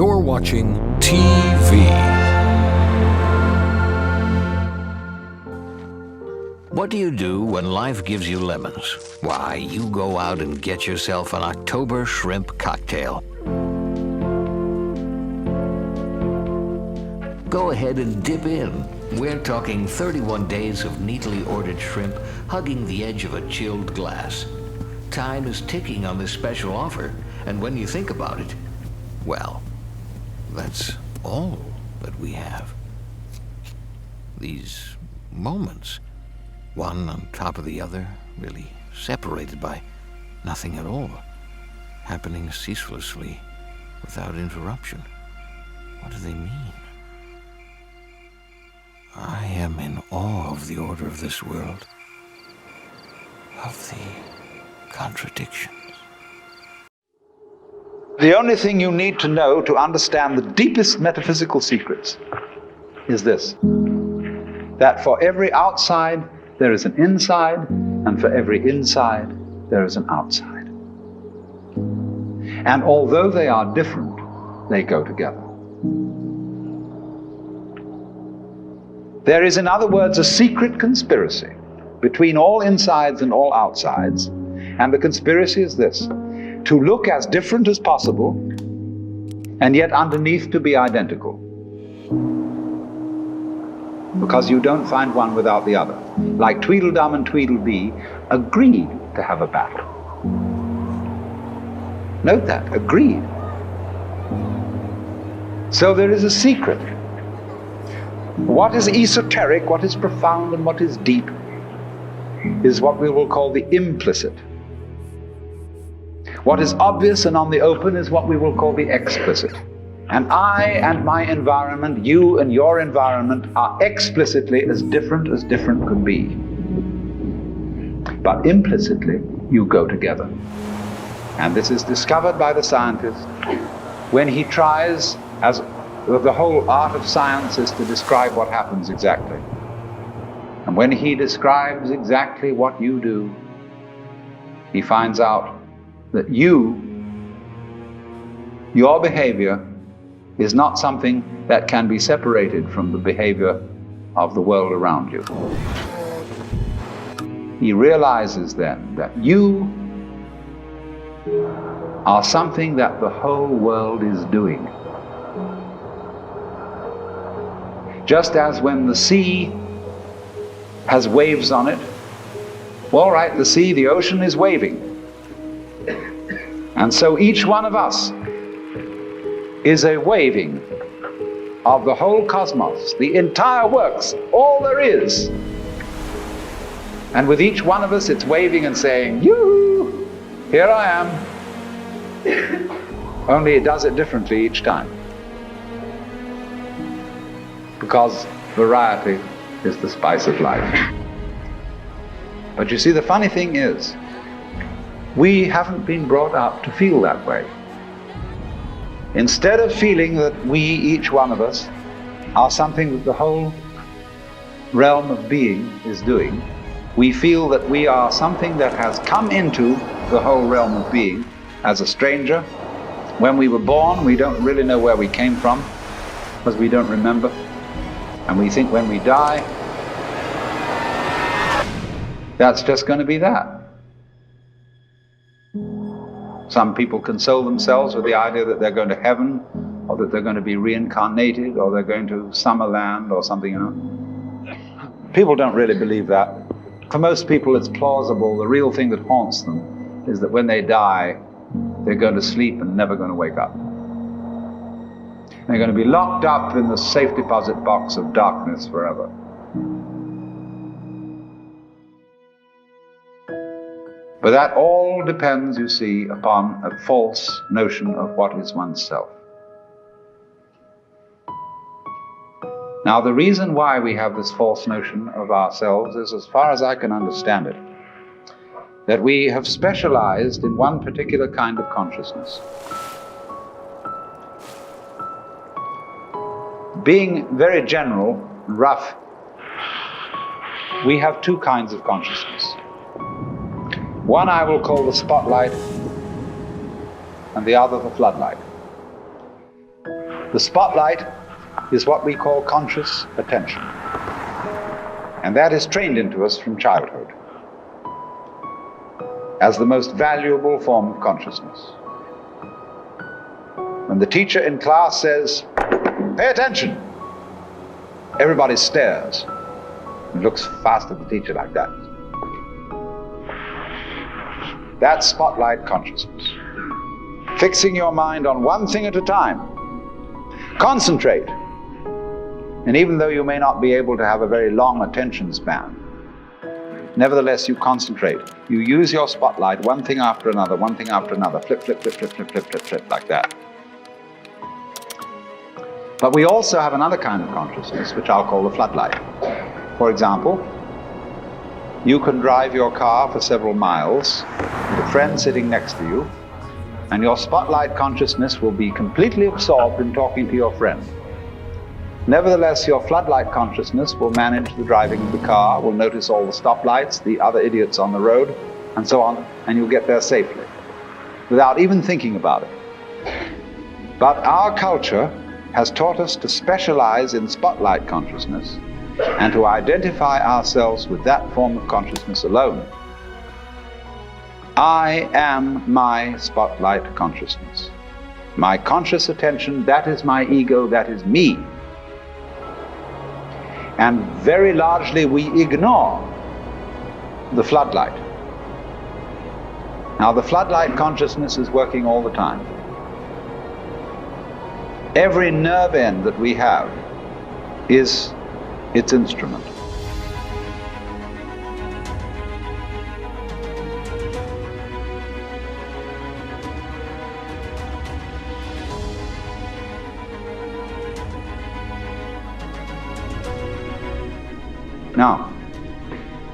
You're watching TV. What do you do when life gives you lemons? Why, you go out and get yourself an October shrimp cocktail. Go ahead and dip in. We're talking 31 days of neatly ordered shrimp hugging the edge of a chilled glass. Time is ticking on this special offer, and when you think about it, well, that's all that we have. These moments, one on top of the other, really separated by nothing at all, happening ceaselessly, without interruption. What do they mean? I am in awe of the order of this world, of the contradictions. The only thing you need to know to understand the deepest metaphysical secrets is this: that for every outside there is an inside, and for every inside there is an outside. And although they are different, they go together. There is, in other words, a secret conspiracy between all insides and all outsides, and the conspiracy is this: to look as different as possible, and yet underneath to be identical. Because you don't find one without the other. Like Tweedledum and Tweedledee agreed to have a battle. Note that, agreed. So there is a secret. What is esoteric, what is profound, and what is deep is what we will call the implicit. What is obvious and on the open is what we will call the explicit. And I and my environment, you and your environment, are explicitly as different could be. But implicitly, you go together. And this is discovered by the scientist when he tries, as the whole art of science is to describe what happens exactly. And when he describes exactly what you do, he finds out that your behavior is not something that can be separated from the behavior of the world around you. He realizes then that you are something that the whole world is doing. Just as when the sea has waves on it, well, right, the sea, the ocean is waving. And so each one of us is a waving of the whole cosmos, the entire works, all there is. And with each one of us, it's waving and saying, "Yoo-hoo, here I am." Only it does it differently each time. Because variety is the spice of life. But you see, the funny thing is, we haven't been brought up to feel that way. Instead of feeling that we, each one of us, are something that the whole realm of being is doing, we feel that we are something that has come into the whole realm of being as a stranger. When we were born, we don't really know where we came from, because we don't remember. And we think when we die, that's just going to be that. Some people console themselves with the idea that they're going to heaven, or that they're going to be reincarnated, or they're going to Summerland or something, People don't really believe that. For most people it's plausible. The real thing that haunts them is that when they die, they're going to sleep and never going to wake up. They're going to be locked up in the safe deposit box of darkness forever. But that all depends, you see, upon a false notion of what is oneself. Now, the reason why we have this false notion of ourselves is, as far as I can understand it, that we have specialized in one particular kind of consciousness. Being very general, rough, we have two kinds of consciousness. One I will call the spotlight, and the other the floodlight. The spotlight is what we call conscious attention. And that is trained into us from childhood as the most valuable form of consciousness. When the teacher in class says, "Pay attention," everybody stares and looks fast at the teacher like that. That's spotlight consciousness. Fixing your mind on one thing at a time. Concentrate. And even though you may not be able to have a very long attention span, nevertheless you concentrate. You use your spotlight, one thing after another, one thing after another, flip, flip, flip, flip, flip, flip, flip, flip, like that. But we also have another kind of consciousness, which I'll call the floodlight. For example, you can drive your car for several miles with a friend sitting next to you, and your spotlight consciousness will be completely absorbed in talking to your friend. Nevertheless, your floodlight consciousness will manage the driving of the car, will notice all the stoplights, the other idiots on the road, and so on, and you'll get there safely, without even thinking about it. But our culture has taught us to specialize in spotlight consciousness and to identify ourselves with that form of consciousness alone. I am my spotlight consciousness. My conscious attention, that is my ego, that is me. And very largely we ignore the floodlight. Now the floodlight consciousness is working all the time. Every nerve end that we have is its instrument. Now,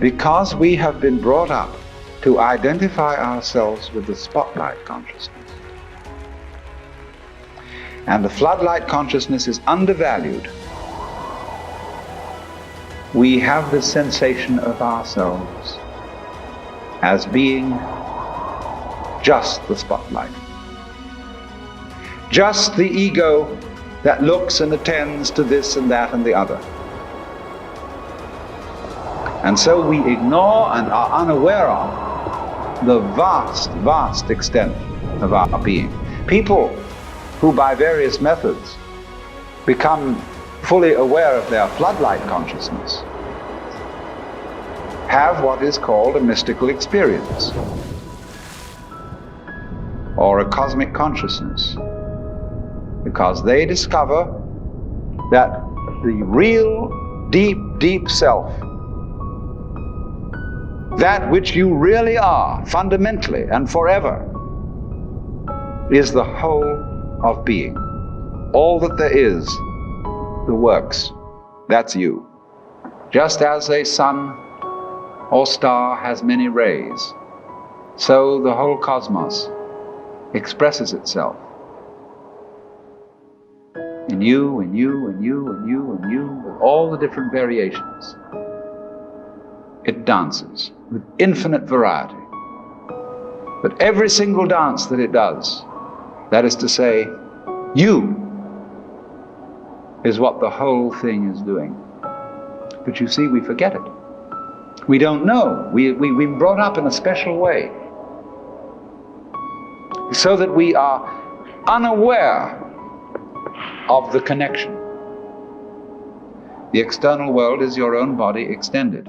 because we have been brought up to identify ourselves with the spotlight consciousness, and the floodlight consciousness is undervalued, we have the sensation of ourselves as being just the spotlight. Just the ego that looks and attends to this and that and the other. And so we ignore and are unaware of the vast, vast extent of our being. People who by various methods become fully aware of their floodlight consciousness have what is called a mystical experience or a cosmic consciousness, because they discover that the real deep, deep self, that which you really are fundamentally and forever, is the whole of being. All that there is, the works, that's you. Just as a sun or star has many rays, so the whole cosmos expresses itself in you, in you, in you, in you, in you, with all the different variations. It dances with infinite variety. But every single dance that it does, that is to say, you is what the whole thing is doing. But you see, we forget it. We don't know. We've been brought up in a special way, so that we are unaware of the connection. The external world is your own body extended.